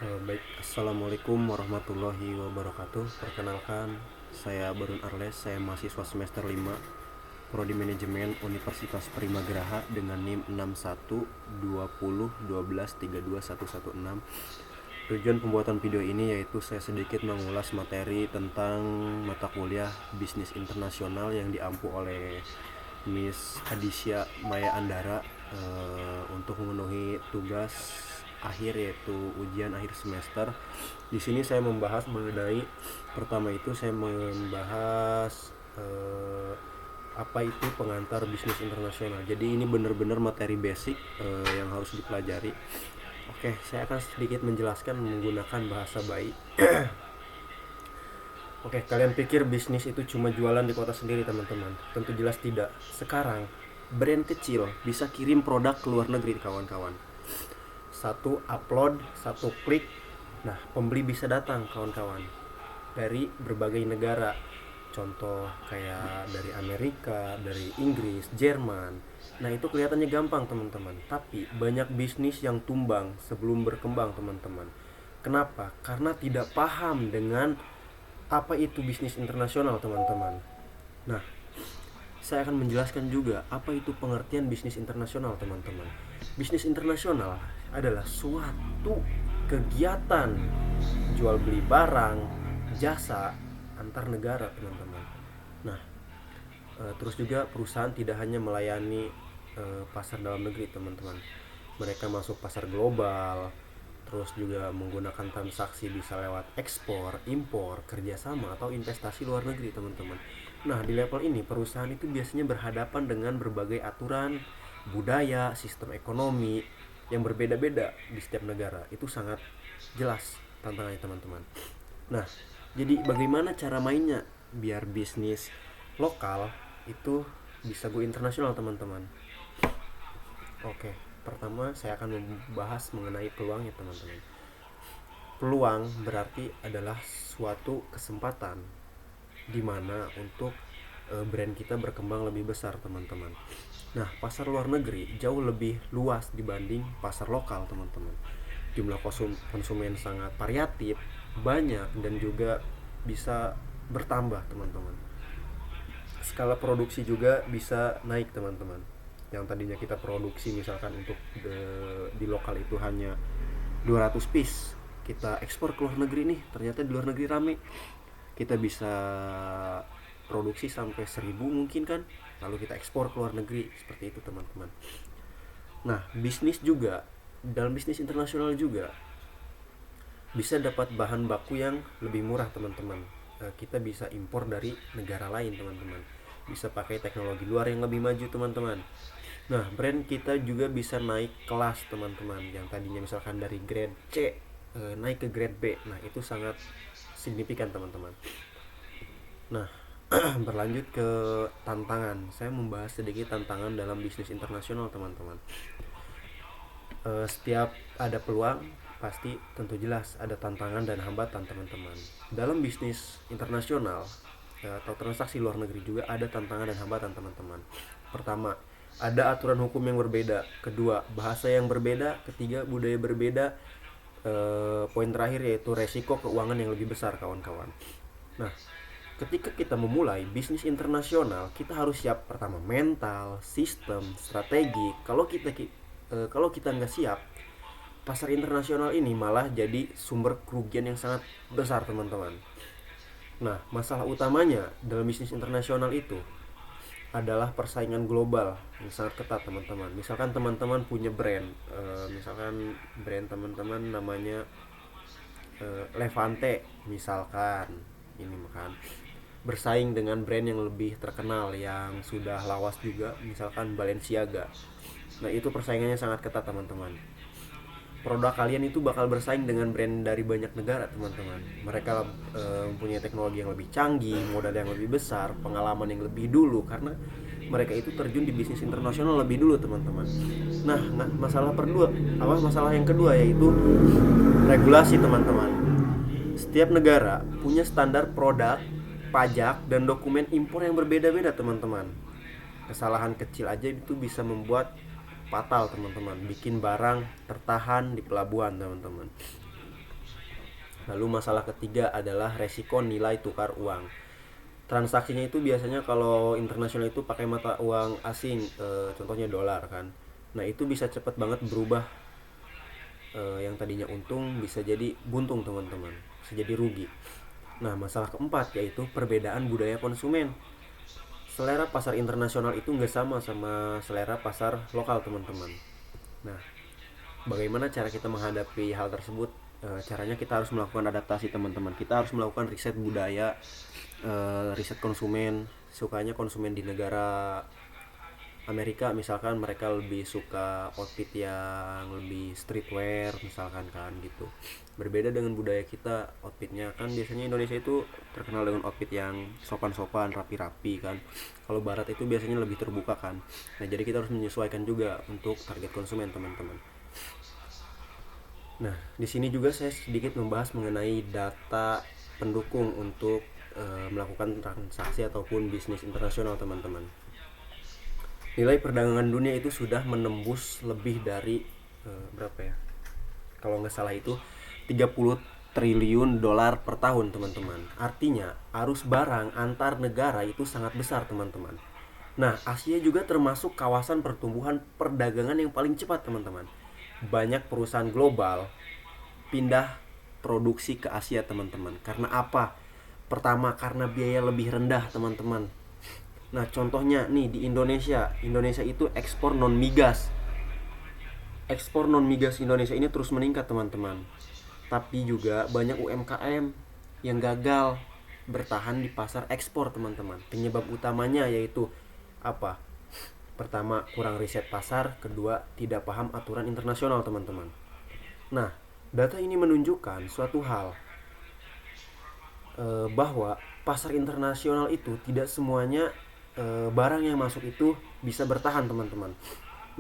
Baik, Assalamualaikum warahmatullahi wabarakatuh. Perkenalkan, saya Barun Arles, saya mahasiswa semester 5 Prodi Manajemen Universitas Primagraha dengan NIM 6120123116. Tujuan pembuatan video ini yaitu saya sedikit mengulas materi tentang mata kuliah bisnis internasional yang diampu oleh Miss Adisya Maya Andara untuk memenuhi tugas akhir yaitu ujian akhir semester. Di sini saya membahas mengenai pertama itu saya membahas apa itu pengantar bisnis internasional. Jadi ini benar-benar materi basic yang harus dipelajari. Oke, saya akan sedikit menjelaskan menggunakan bahasa bayi. Oke, kalian pikir bisnis itu cuma jualan di kota sendiri, teman-teman? Tentu jelas tidak. Sekarang, brand kecil bisa kirim produk ke luar negeri, kawan-kawan. Satu upload, satu klik, nah pembeli bisa datang, kawan-kawan, dari berbagai negara. Contoh kayak dari Amerika, dari Inggris, Jerman. Nah itu kelihatannya gampang, teman-teman. Tapi banyak bisnis yang tumbang sebelum berkembang, teman-teman. Kenapa? Karena tidak paham dengan apa itu bisnis internasional, teman-teman. Nah, saya akan menjelaskan juga apa itu pengertian bisnis internasional, teman-teman. Bisnis internasional adalah suatu kegiatan jual beli barang, jasa antar negara, teman-teman. Nah, terus juga perusahaan tidak hanya melayani pasar dalam negeri, teman-teman. Mereka masuk pasar global, terus juga menggunakan transaksi bisa lewat ekspor, impor, kerjasama atau investasi luar negeri, teman-teman. Nah, di level ini perusahaan itu biasanya berhadapan dengan berbagai aturan, budaya, sistem ekonomi yang berbeda-beda di setiap negara. Itu sangat jelas tantangannya, teman-teman. Nah, jadi bagaimana cara mainnya biar bisnis lokal itu bisa go internasional, teman-teman? Oke, pertama saya akan membahas mengenai peluang ya, teman-teman. Peluang berarti adalah suatu kesempatan di mana untuk brand kita berkembang lebih besar, teman-teman. Nah, pasar luar negeri jauh lebih luas dibanding pasar lokal, teman-teman. Jumlah konsumen sangat variatif, banyak dan juga bisa bertambah, teman-teman. Skala produksi juga bisa naik, teman-teman. Yang tadinya kita produksi misalkan untuk di lokal itu hanya 200 piece, kita ekspor ke luar negeri nih, ternyata di luar negeri rame, kita bisa produksi sampai 1000 mungkin kan, lalu kita ekspor ke luar negeri, seperti itu, teman-teman. Nah, bisnis juga, dalam bisnis internasional juga bisa dapat bahan baku yang lebih murah, teman-teman. Kita bisa impor dari negara lain, teman-teman. Bisa pakai teknologi luar yang lebih maju, teman-teman. Nah, brand kita juga bisa naik kelas, teman-teman. Yang tadinya misalkan dari grade C naik ke grade B. Nah, itu sangat signifikan, teman-teman. Nah, berlanjut ke tantangan. Saya membahas sedikit tantangan dalam bisnis internasional, teman-teman. Setiap ada peluang, pasti tentu jelas ada tantangan dan hambatan, teman-teman. Dalam bisnis internasional atau transaksi luar negeri juga ada tantangan dan hambatan, teman-teman. Pertama, ada aturan hukum yang berbeda. Kedua, bahasa yang berbeda. Ketiga, budaya berbeda. Poin terakhir yaitu resiko keuangan yang lebih besar, kawan-kawan. Nah, ketika kita memulai bisnis internasional, kita harus siap pertama mental, sistem, strategi. Kalau kita nggak siap, pasar internasional ini malah jadi sumber kerugian yang sangat besar, teman-teman. Nah, masalah utamanya dalam bisnis internasional itu adalah persaingan global yang sangat ketat, teman-teman. Misalkan teman-teman punya brand, misalkan brand teman-teman namanya Levante, misalkan ini kan bersaing dengan brand yang lebih terkenal yang sudah lawas juga, misalkan Balenciaga. Nah, itu persaingannya sangat ketat, teman-teman. Produk kalian itu bakal bersaing dengan brand dari banyak negara, teman-teman. Mereka mempunyai teknologi yang lebih canggih, modal yang lebih besar, pengalaman yang lebih dulu, karena mereka itu terjun di bisnis internasional lebih dulu, teman-teman. Nah, masalah yang kedua yaitu regulasi, teman-teman. Setiap negara punya standar produk, pajak, dan dokumen impor yang berbeda-beda, teman-teman. Kesalahan kecil aja itu bisa membuat fatal, teman-teman, bikin barang tertahan di pelabuhan, teman-teman. Lalu masalah ketiga adalah resiko nilai tukar uang. Transaksinya itu biasanya kalau internasional itu pakai mata uang asing, contohnya dolar kan. Nah itu bisa cepat banget berubah, yang tadinya untung bisa jadi buntung teman-teman, bisa jadi rugi. Nah masalah keempat yaitu perbedaan budaya konsumen. Selera pasar internasional itu nggak sama selera pasar lokal teman-teman. Nah bagaimana cara kita menghadapi hal tersebut? Caranya kita harus melakukan adaptasi teman-teman. Kita harus melakukan riset budaya, riset konsumen. Sukanya konsumen di negara Amerika misalkan mereka lebih suka outfit yang lebih streetwear misalkan kan gitu. Berbeda dengan budaya kita, outfitnya kan biasanya Indonesia itu terkenal dengan outfit yang sopan-sopan, rapi-rapi kan. Kalau barat itu biasanya lebih terbuka kan. Nah, jadi kita harus menyesuaikan juga untuk target konsumen teman-teman. Nah, di sini juga saya sedikit membahas mengenai data pendukung untuk melakukan transaksi ataupun bisnis internasional teman-teman. Nilai perdagangan dunia itu sudah menembus lebih dari berapa ya? Kalau nggak salah itu 30 triliun dolar per tahun teman-teman. Artinya arus barang antar negara itu sangat besar teman-teman. Nah, Asia juga termasuk kawasan pertumbuhan perdagangan yang paling cepat teman-teman. Banyak perusahaan global pindah produksi ke Asia teman-teman. Karena apa? Pertama, karena biaya lebih rendah teman-teman. Nah, contohnya nih di Indonesia. Indonesia itu ekspor non migas. Ekspor non migas Indonesia ini terus meningkat, teman-teman. Tapi juga banyak UMKM yang gagal bertahan di pasar ekspor, teman-teman. Penyebab utamanya yaitu apa? Pertama, kurang riset pasar, kedua, tidak paham aturan internasional, teman-teman. Nah, data ini menunjukkan suatu hal, bahwa pasar internasional itu tidak semuanya barang yang masuk itu bisa bertahan teman-teman.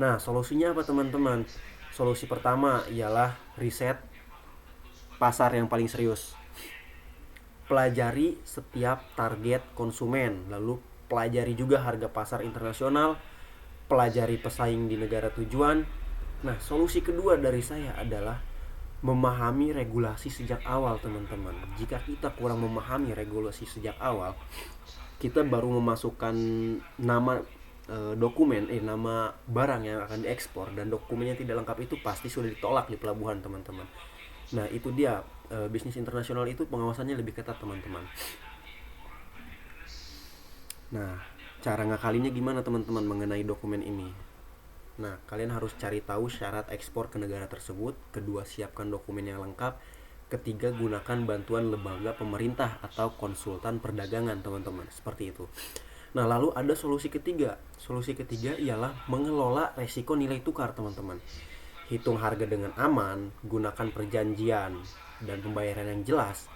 Nah solusinya apa teman-teman? Solusi pertama ialah riset pasar yang paling serius. Pelajari setiap target konsumen, lalu pelajari juga harga pasar internasional, pelajari pesaing di negara tujuan. Nah solusi kedua dari saya adalah memahami regulasi sejak awal teman-teman. Jika kita kurang memahami regulasi sejak awal, kita baru memasukkan nama nama barang yang akan diekspor dan dokumennya tidak lengkap, itu pasti sudah ditolak di pelabuhan teman-teman. Nah itu dia, bisnis internasional itu pengawasannya lebih ketat teman-teman. Nah cara ngakalinya gimana teman-teman mengenai dokumen ini? Nah kalian harus cari tahu syarat ekspor ke negara tersebut. Kedua, siapkan dokumen yang lengkap. Ketiga, gunakan bantuan lembaga pemerintah atau konsultan perdagangan teman-teman. Seperti itu. Nah lalu ada solusi ketiga. Solusi ketiga ialah mengelola resiko nilai tukar teman-teman. Hitung harga dengan aman, gunakan perjanjian dan pembayaran yang jelas.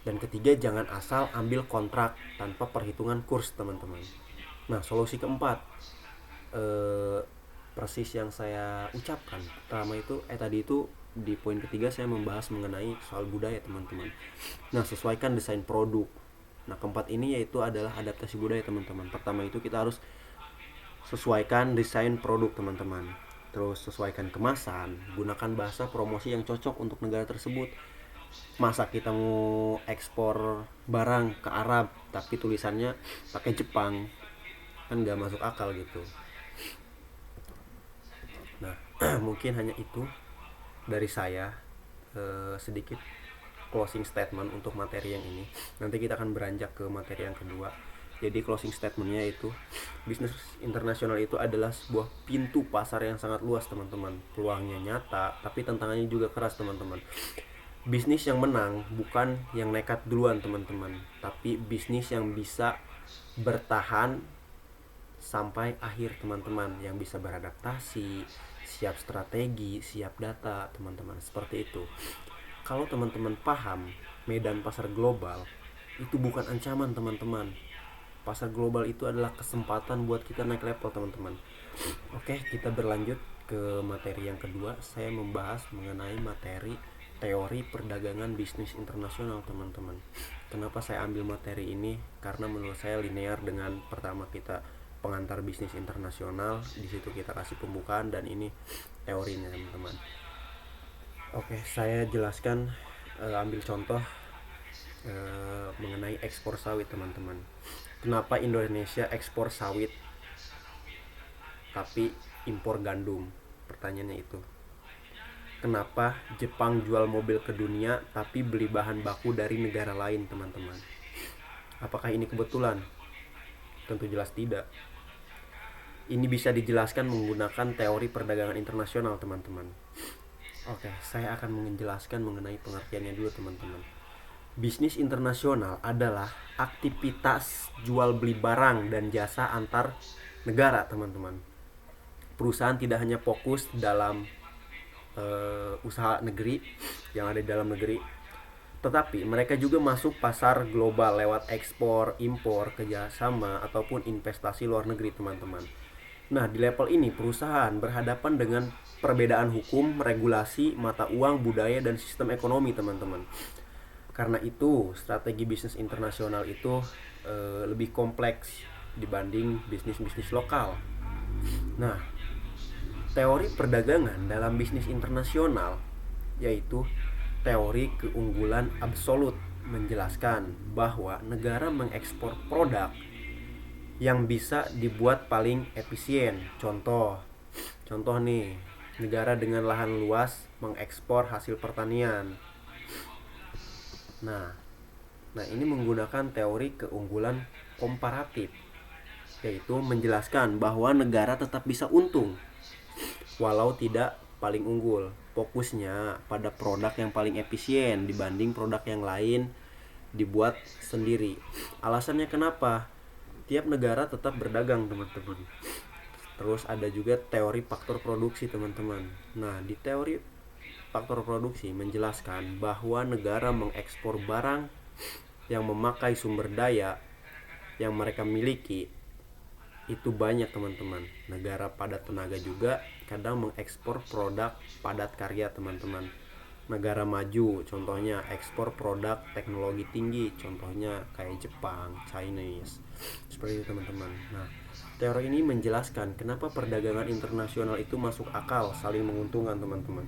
Dan ketiga, jangan asal ambil kontrak tanpa perhitungan kurs teman-teman. Nah solusi keempat, persis yang saya ucapkan pertama itu tadi itu di poin ketiga saya membahas mengenai soal budaya teman-teman. Nah sesuaikan desain produk. Nah keempat ini yaitu adalah adaptasi budaya teman-teman. Pertama itu kita harus sesuaikan desain produk teman-teman, terus sesuaikan kemasan, gunakan bahasa promosi yang cocok untuk negara tersebut. Masa kita mau ekspor barang ke Arab tapi tulisannya pakai Jepang, kan nggak masuk akal gitu. Nah mungkin hanya itu dari saya, sedikit closing statement untuk materi yang ini. Nanti kita akan beranjak ke materi yang kedua. Jadi closing statementnya itu, bisnis internasional itu adalah sebuah pintu pasar yang sangat luas teman-teman. Peluangnya nyata tapi tantangannya juga keras teman-teman. Bisnis yang menang bukan yang nekat duluan teman-teman, tapi bisnis yang bisa bertahan sampai akhir teman-teman, yang bisa beradaptasi, siap strategi, siap data teman-teman. Seperti itu. Kalau teman-teman paham medan pasar global itu bukan ancaman teman-teman. Pasar global itu adalah kesempatan buat kita naik level teman-teman. Oke, kita berlanjut ke materi yang kedua. Saya membahas mengenai materi teori perdagangan bisnis internasional teman-teman. Kenapa saya ambil materi ini? Karena menurut saya linear dengan pertama kita pengantar bisnis internasional, di situ kita kasih pembukaan, dan ini teorinya teman-teman. Oke, saya jelaskan ambil contoh mengenai ekspor sawit teman-teman. Kenapa Indonesia ekspor sawit tapi impor gandum? Pertanyaannya itu. Kenapa Jepang jual mobil ke dunia tapi beli bahan baku dari negara lain teman-teman? Apakah ini kebetulan? Tentu jelas tidak. Ini bisa dijelaskan menggunakan teori perdagangan internasional teman-teman. Oke, saya akan menjelaskan mengenai pengertiannya dulu teman-teman. Bisnis internasional adalah aktivitas jual beli barang dan jasa antar negara teman-teman. Perusahaan tidak hanya fokus dalam usaha negeri yang ada di dalam negeri, tetapi mereka juga masuk pasar global lewat ekspor, impor, kerjasama ataupun investasi luar negeri teman-teman. Nah, di level ini perusahaan berhadapan dengan perbedaan hukum, regulasi, mata uang, budaya, dan sistem ekonomi teman-teman. Karena itu strategi bisnis internasional itu lebih kompleks dibanding bisnis-bisnis lokal. Nah, teori perdagangan dalam bisnis internasional yaitu teori keunggulan absolut, menjelaskan bahwa negara mengekspor produk yang bisa dibuat paling efisien. Contoh nih, negara dengan lahan luas mengekspor hasil pertanian. Nah, ini menggunakan teori keunggulan komparatif, yaitu menjelaskan bahwa negara tetap bisa untung walau tidak paling unggul. Fokusnya pada produk yang paling efisien dibanding produk yang lain dibuat sendiri. Alasannya kenapa? Tiap negara tetap berdagang teman-teman. Terus ada juga teori faktor produksi teman-teman. Nah, di teori faktor produksi menjelaskan bahwa negara mengekspor barang yang memakai sumber daya yang mereka miliki itu banyak teman-teman. Negara padat tenaga juga kadang mengekspor produk padat karya teman-teman. Negara maju contohnya ekspor produk teknologi tinggi, contohnya kayak Jepang, Chinese, seperti itu teman-teman. Nah, teori ini menjelaskan kenapa perdagangan internasional itu masuk akal, saling menguntungkan teman-teman.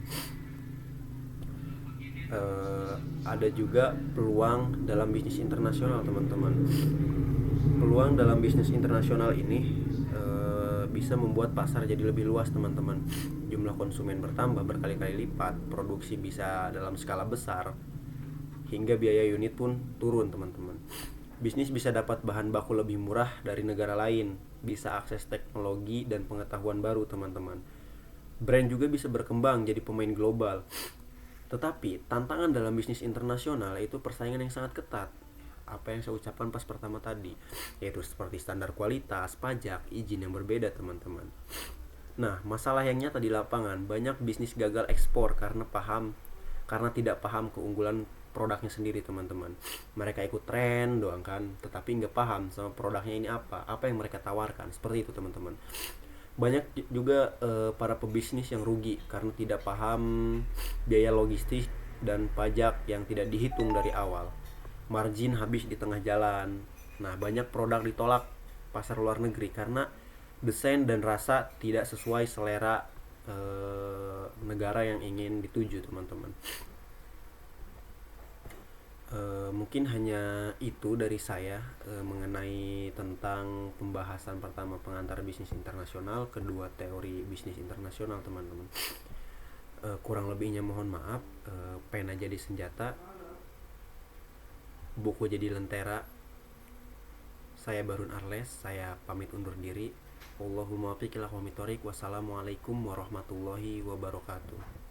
Ada juga peluang dalam bisnis internasional teman-teman. Peluang dalam bisnis internasional ini bisa membuat pasar jadi lebih luas teman-teman. Jumlah konsumen bertambah berkali-kali lipat, produksi bisa dalam skala besar, hingga biaya unit pun turun teman-teman. Bisnis bisa dapat bahan baku lebih murah dari negara lain, bisa akses teknologi dan pengetahuan baru teman-teman. Brand juga bisa berkembang jadi pemain global. Tetapi tantangan dalam bisnis internasional itu persaingan yang sangat ketat. Apa yang saya ucapkan pas pertama tadi, yaitu seperti standar kualitas, pajak, izin yang berbeda teman-teman. Nah, masalah yang nyata di lapangan, banyak bisnis gagal ekspor karena tidak paham keunggulan produknya sendiri teman-teman. Mereka ikut tren doang kan, tetapi nggak paham sama produknya ini apa yang mereka tawarkan. Seperti itu teman-teman. Banyak juga para pebisnis yang rugi karena tidak paham biaya logistik dan pajak yang tidak dihitung dari awal. Margin habis di tengah jalan. Nah, banyak produk ditolak pasar luar negeri karena desain dan rasa tidak sesuai selera negara yang ingin dituju teman-teman. Mungkin hanya itu dari saya mengenai tentang pembahasan pertama pengantar bisnis internasional, kedua teori bisnis internasional teman-teman. Kurang lebihnya mohon maaf. Pena jadi senjata, buku jadi lentera. Saya Barun Arles, saya pamit undur diri. Allahumma fiqh ila qawmi thoriq. Wassalamualaikum warahmatullahi wabarakatuh.